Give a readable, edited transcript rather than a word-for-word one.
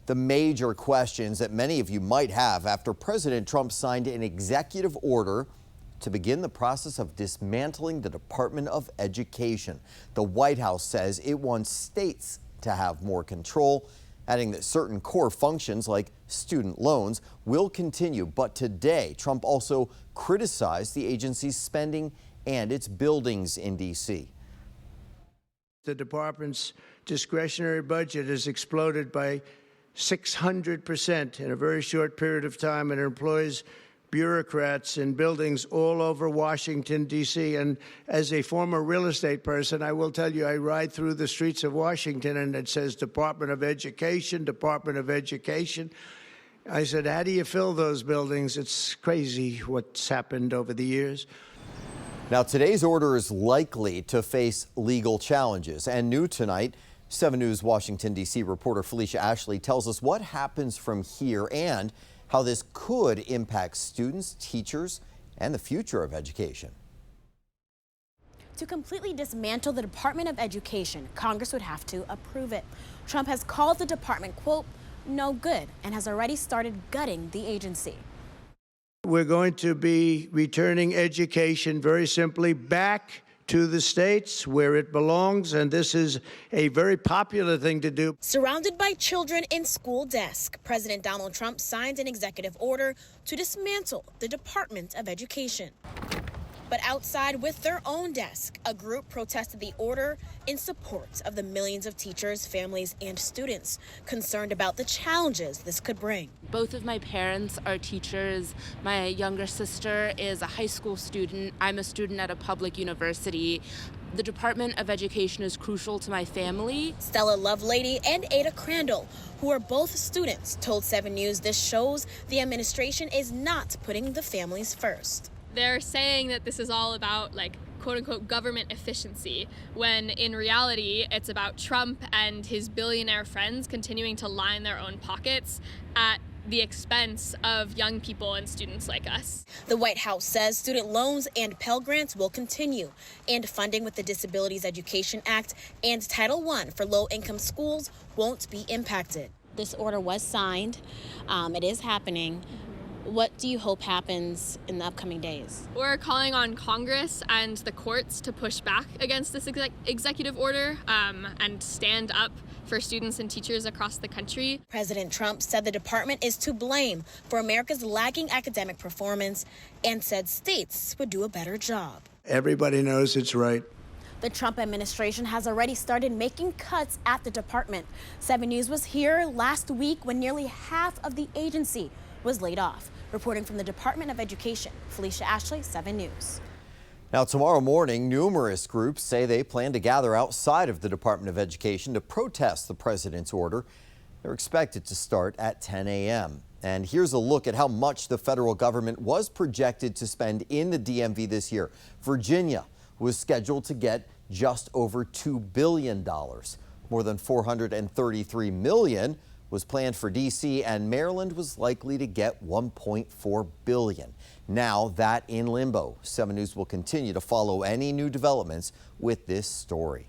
the major questions that many of you might have after President Trump signed an executive order to begin the process of dismantling the Department of Education. The White House says it wants states to have more control, adding that certain core functions like student loans will continue. But today, Trump also criticized the agency's spending and its buildings in D.C. The department's discretionary budget has exploded by 600% in a very short period of time, and it employs bureaucrats in buildings all over Washington, D.C. And as a former real estate person, I will tell you, I ride through the streets of Washington and it says Department of Education, Department of Education. I said, how do you fill those buildings? It's crazy what's happened over the years. Now, today's order is likely to face legal challenges. And new tonight, 7 News Washington, D.C. reporter Felicia Ashley tells us what happens from here and how this could impact students, teachers, and the future of education. To completely dismantle the Department of Education, Congress would have to approve it. Trump has called the department, quote, no good, and has already started gutting the agency. We're going to be returning education very simply back to the states where it belongs, and this is a very popular thing to do. Surrounded by children in school desk, President Donald Trump signed an executive order to dismantle the Department of Education. But outside with their own desk, a group protested the order in support of the millions of teachers, families, and students concerned about the challenges this could bring. Both of my parents are teachers. My younger sister is a high school student. I'm a student at a public university. The Department of Education is crucial to my family. Stella Lovelady and Ada Crandall, who are both students, told 7 News this shows the administration is not putting the families first. They're saying that this is all about, like, quote-unquote government efficiency, when in reality it's about Trump and his billionaire friends continuing to line their own pockets at the expense of young people and students like us. The White House says student loans and Pell Grants will continue, and funding with the Disabilities Education Act and Title I for low-income schools won't be impacted. This order was signed. It is happening. What do you hope happens in the upcoming days? We're calling on Congress and the courts to push back against this executive order and stand up for students and teachers across the country. President Trump said the department is to blame for America's lagging academic performance and said states would do a better job. Everybody knows it's right. The Trump administration has already started making cuts at the department. 7 News was here last week when nearly half of the agency was laid off. Reporting from the Department of Education, Felicia Ashley, 7 News. Now, tomorrow morning, numerous groups say they plan to gather outside of the Department of Education to protest the president's order. They're expected to start at 10 a.m. And here's a look at how much the federal government was projected to spend in the DMV this year. Virginia was scheduled to get just over $2 billion. More than $433 million was planned for D.C., and Maryland was likely to get $1.4 billion. Now that in limbo. 7 News will continue to follow any new developments with this story.